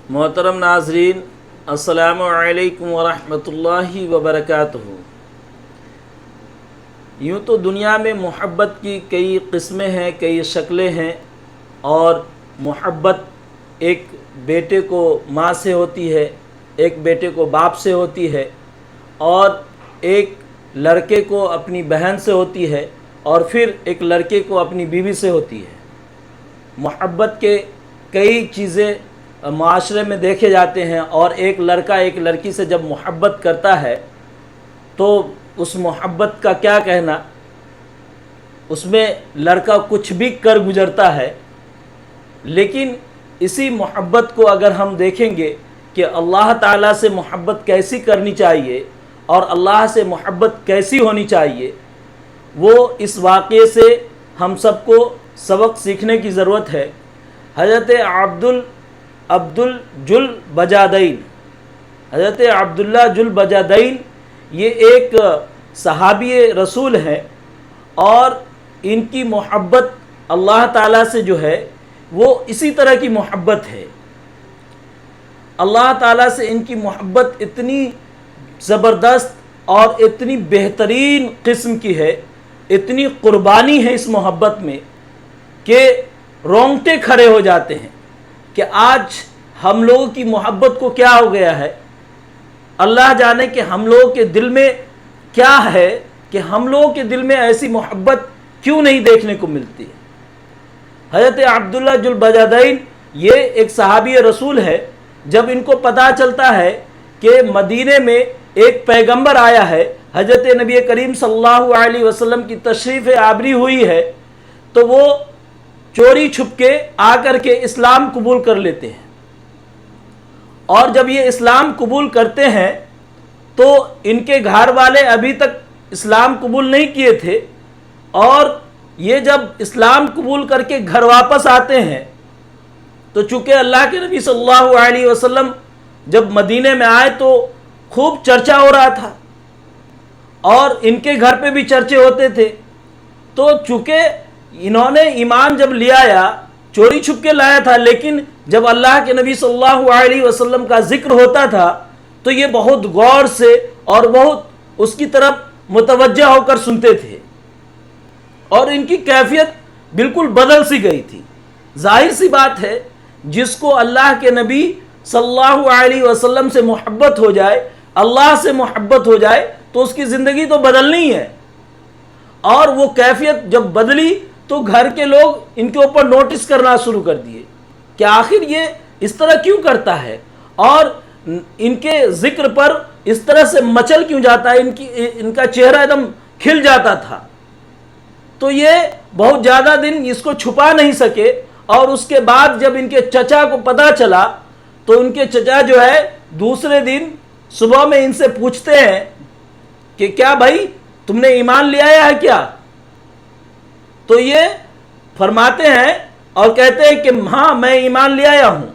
मोहतरम नाजरीन, अस्सलामु अलैकुम वरहमतुल्लाहि वबरकातुहू। यूँ तो दुनिया में मोहब्बत की कई किस्में हैं, कई शक्लें हैं, और मोहब्बत एक बेटे को माँ से होती है, एक बेटे को बाप से होती है, और एक लड़के को अपनी बहन से होती है, और फिर एक लड़के को अपनी बीवी से होती है। मोहब्बत के कई चीज़ें माशरे में देखे जाते हैं, और एक लड़का एक लड़की से जब मोहब्बत करता है तो उस मोहब्बत का क्या कहना, उसमें लड़का कुछ भी कर गुजरता है। लेकिन इसी मोहब्बत को अगर हम देखेंगे कि अल्लाह ताला से मोहब्बत कैसी करनी चाहिए और अल्लाह से मोहब्बत कैसी होनी चाहिए, वो इस वाक़े से हम सबको सबक सीखने की ज़रूरत है। हज़रत अब्दुल जुल बजादैन, हज़रत अब्दुल्ला जुल बजादैन ये एक सहाबी रसूल हैं, और इनकी मोहब्बत अल्लाह ताला से जो है वो इसी तरह की मोहब्बत है। अल्लाह ताला से इनकी मोहब्बत इतनी ज़बरदस्त और इतनी बेहतरीन किस्म की है, इतनी कुर्बानी है इस मोहब्बत में कि रोंगटे खड़े हो जाते हैं कि आज हम लोगों की मोहब्बत को क्या हो गया है। अल्लाह जाने कि हम लोगों के दिल में क्या है कि हम लोगों के दिल में ऐसी मोहब्बत क्यों नहीं देखने को मिलती है। हज़रत अब्दुल्ला जुल बजादैन ये एक सहाबी रसूल है। जब इनको पता चलता है कि मदीने में एक पैगंबर आया है, हज़रत नबी करीम सल्लल्लाहु अलैहि वसल्लम की तशरीफ़ आबरी हुई है, तो वो चोरी छुपके आकर के इस्लाम कबूल कर लेते हैं। और जब ये इस्लाम कबूल करते हैं तो इनके घर वाले अभी तक इस्लाम कबूल नहीं किए थे, और ये जब इस्लाम कबूल करके घर वापस आते हैं तो चूँकि अल्लाह के नबी सल्लल्लाहु अलैहि वसल्लम जब मदीने में आए तो खूब चर्चा हो रहा था, और इनके घर पे भी चर्चे होते थे। तो चूँकि इन्होंने ईमान जब ले आया, चोरी छुप के लाया था, लेकिन जब अल्लाह के नबी सल्लल्लाहु अलैहि वसल्लम का जिक्र होता था तो ये बहुत गौर से और बहुत उसकी तरफ मुतवज्जा होकर सुनते थे, और इनकी कैफियत बिल्कुल बदल सी गई थी। जाहिर सी बात है, जिसको अल्लाह के नबी सल्लल्लाहु अलैहि वसल्लम से मोहब्बत हो जाए, अल्लाह से मोहब्बत हो जाए, तो उसकी ज़िंदगी तो बदलनी है। और वो कैफियत जब बदली तो घर के लोग इनके ऊपर नोटिस करना शुरू कर दिए कि आखिर ये इस तरह क्यों करता है, और इनके जिक्र पर इस तरह से मचल क्यों जाता है, इनका चेहरा एकदम खिल जाता था। तो ये बहुत ज़्यादा दिन इसको छुपा नहीं सके, और उसके बाद जब इनके चचा को पता चला तो उनके चचा जो है दूसरे दिन सुबह में इनसे पूछते हैं कि क्या भाई तुमने ईमान ले आया है क्या। तो ये फरमाते हैं और कहते हैं कि हाँ मैं ईमान ले आया हूँ।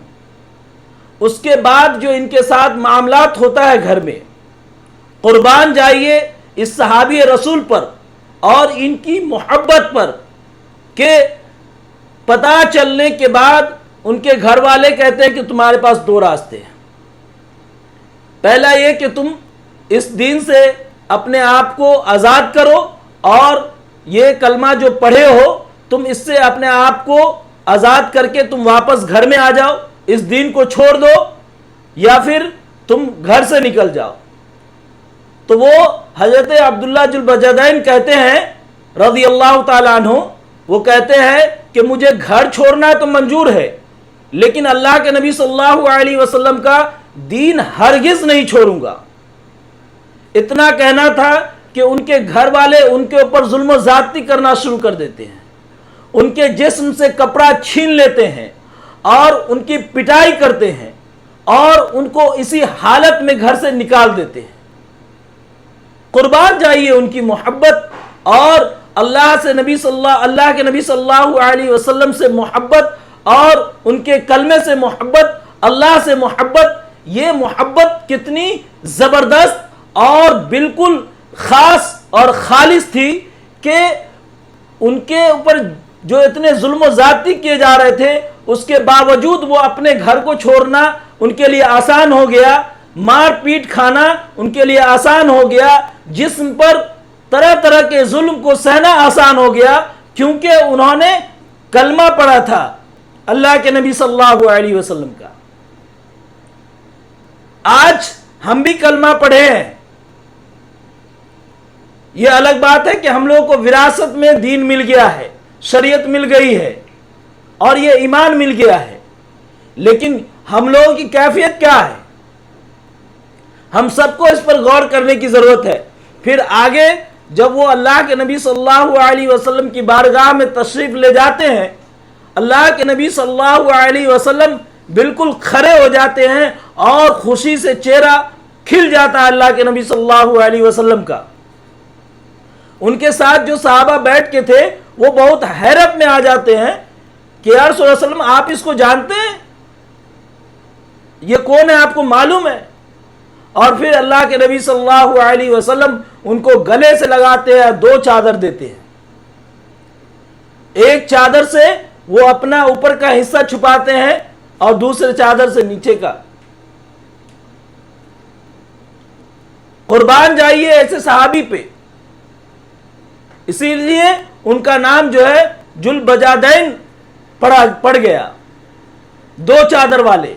उसके बाद जो इनके साथ मामलात होता है घर में, कुर्बान जाइए इस सहाबी रसूल पर और इनकी मोहब्बत पर, के पता चलने के बाद उनके घर वाले कहते हैं कि तुम्हारे पास दो रास्ते हैं। पहला ये कि तुम इस दीन से अपने आप को आज़ाद करो, और ये कलमा जो पढ़े हो तुम इससे अपने आप को आज़ाद करके तुम वापस घर में आ जाओ, इस दीन को छोड़ दो, या फिर तुम घर से निकल जाओ। तो वो हज़रत अब्दुल्ला जुल बजादैन कहते हैं रज़ी अल्लाह ताला अन्हु, वो कहते हैं कि मुझे घर छोड़ना तो मंजूर है, लेकिन अल्लाह के नबी सल्लल्लाहु अलैहि वसल्लम का दीन हरगिज़ नहीं छोड़ूंगा। इतना कहना था कि उनके घर वाले उनके ऊपर जुल्म ज़्यादती करना शुरू कर देते हैं, उनके जिस्म से कपड़ा छीन लेते हैं और उनकी पिटाई करते हैं, और उनको इसी हालत में घर से निकाल देते हैं। कुर्बान जाइए उनकी मोहब्बत और अल्लाह के नबी सल्लल्लाहु अलैहि वसल्लम से मोहब्बत और उनके कलमे से मोहब्बत, अल्लाह से मोहब्बत। ये मोहब्बत कितनी ज़बरदस्त और बिल्कुल ख़ास और खालिस थी कि उनके ऊपर जो इतने जुल्म ज़्यादती किए जा रहे थे, उसके बावजूद वो अपने घर को छोड़ना, ان کے لیے آسان ہو گیا، مار پیٹ کھانا ان کے لیے آسان ہو گیا، جسم پر طرح طرح کے ظلم کو سہنا آسان ہو گیا، کیونکہ انہوں نے کلمہ پڑھا تھا اللہ کے نبی صلی اللہ علیہ وسلم کا۔ آج ہم بھی کلمہ پڑھے ہیں، یہ الگ بات ہے کہ ہم لوگوں کو وراثت میں دین مل گیا ہے، شریعت مل گئی ہے اور یہ ایمان مل گیا ہے، لیکن ہم لوگوں کی کیفیت کیا ہے؟ ہم سب کو اس پر غور کرنے کی ضرورت ہے۔ پھر آگے جب وہ اللہ کے نبی صلی اللہ علیہ وسلم کی بارگاہ میں تشریف لے جاتے ہیں، اللہ کے نبی صلی اللہ علیہ وسلم بالکل کھڑے ہو جاتے ہیں اور خوشی سے چہرہ کھل جاتا ہے اللہ کے نبی صلی اللہ علیہ وسلم کا۔ ان کے ساتھ جو صحابہ بیٹھ کے تھے وہ بہت حیرت میں آ جاتے ہیں کہ یا رسول اللہ صلی اللہ علیہ وسلم آپ اس کو جانتے ہیں؟ یہ کون ہے، آپ کو معلوم ہے؟ اور پھر اللہ کے نبی صلی اللہ علیہ وسلم ان کو گلے سے لگاتے ہیں، دو چادر دیتے ہیں۔ ایک چادر سے وہ اپنا اوپر کا حصہ چھپاتے ہیں اور دوسرے چادر سے نیچے کا۔ قربان جائیے ایسے صحابی پہ، اسی لیے ان کا نام جو ہے ذوالبجادین پڑ گیا، دو چادر والے۔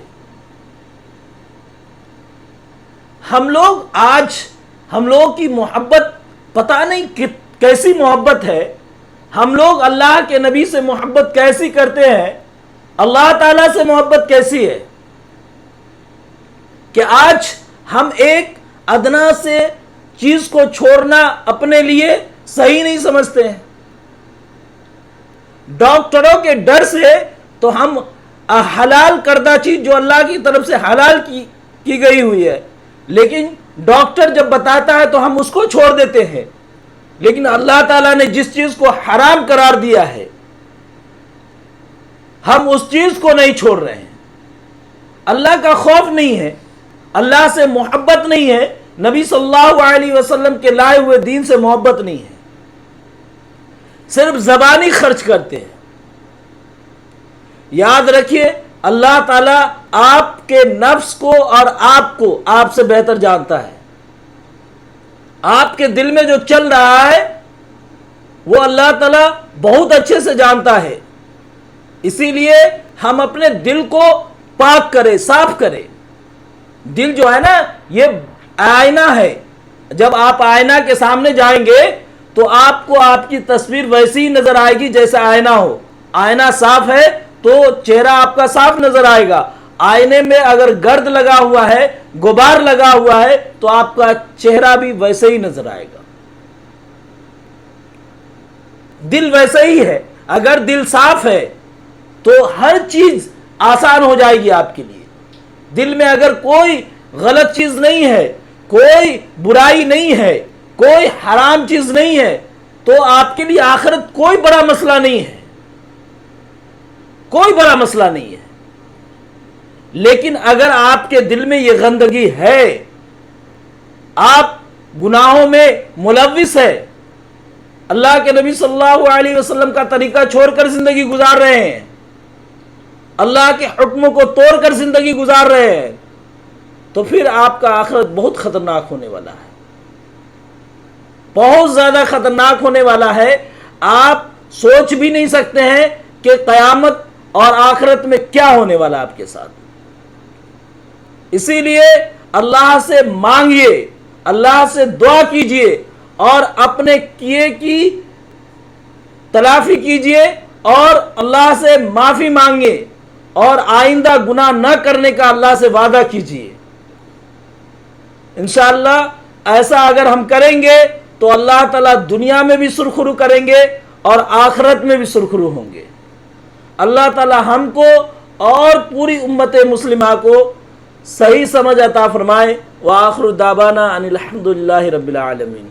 ہم لوگ کی محبت پتہ نہیں کیسی محبت ہے، ہم لوگ اللہ کے نبی سے محبت کیسی کرتے ہیں، اللہ تعالیٰ سے محبت کیسی ہے کہ آج ہم ایک ادنا سے چیز کو چھوڑنا اپنے لیے صحیح نہیں سمجھتے ہیں۔ ڈاکٹروں کے ڈر سے تو ہم حلال کردہ چیز جو اللہ کی طرف سے حلال کی گئی ہوئی ہے، لیکن ڈاکٹر جب بتاتا ہے تو ہم اس کو چھوڑ دیتے ہیں، لیکن اللہ تعالیٰ نے جس چیز کو حرام قرار دیا ہے ہم اس چیز کو نہیں چھوڑ رہے ہیں۔ اللہ کا خوف نہیں ہے، اللہ سے محبت نہیں ہے، نبی صلی اللہ علیہ وسلم کے لائے ہوئے دین سے محبت نہیں ہے، صرف زبانی خرچ کرتے ہیں۔ یاد رکھیے اللہ تعالیٰ آپ کے نفس کو اور آپ کو آپ سے بہتر جانتا ہے۔ آپ کے دل میں جو چل رہا ہے وہ اللہ تعالیٰ بہت اچھے سے جانتا ہے، اسی لیے ہم اپنے دل کو پاک کریں، صاف کریں۔ دل جو ہے نا یہ آئینہ ہے، جب آپ آئینہ کے سامنے جائیں گے تو آپ کو آپ کی تصویر ویسی ہی نظر آئے گی جیسا آئینہ ہو۔ آئینہ صاف ہے تو چہرہ آپ کا صاف نظر آئے گا، آئینے میں اگر گرد لگا ہوا ہے، غبار لگا ہوا ہے تو آپ کا چہرہ بھی ویسے ہی نظر آئے گا۔ دل ویسے ہی ہے، اگر دل صاف ہے تو ہر چیز آسان ہو جائے گی آپ کے لیے۔ دل میں اگر کوئی غلط چیز نہیں ہے، کوئی برائی نہیں ہے، کوئی حرام چیز نہیں ہے تو آپ کے لیے آخرت کوئی بڑا مسئلہ نہیں ہے، کوئی بڑا مسئلہ نہیں ہے۔ لیکن اگر آپ کے دل میں یہ گندگی ہے، آپ گناہوں میں ملوث ہے، اللہ کے نبی صلی اللہ علیہ وسلم کا طریقہ چھوڑ کر زندگی گزار رہے ہیں، اللہ کے حکموں کو توڑ کر زندگی گزار رہے ہیں، تو پھر آپ کا آخرت بہت خطرناک ہونے والا ہے، بہت زیادہ خطرناک ہونے والا ہے۔ آپ سوچ بھی نہیں سکتے ہیں کہ قیامت اور آخرت میں کیا ہونے والا آپ کے ساتھ۔ اسی لیے اللہ سے مانگیے، اللہ سے دعا کیجئے اور اپنے کیے کی تلافی کیجئے اور اللہ سے معافی مانگے اور آئندہ گناہ نہ کرنے کا اللہ سے وعدہ کیجئے۔ انشاءاللہ ایسا اگر ہم کریں گے تو اللہ تعالیٰ دنیا میں بھی سرخرو کریں گے اور آخرت میں بھی سرخرو ہوں گے۔ اللہ تعالیٰ ہم کو اور پوری امت مسلمہ کو صحیح سمجھ عطا فرمائے۔ وآخر دعوانا ان الحمدللہ رب العالمین۔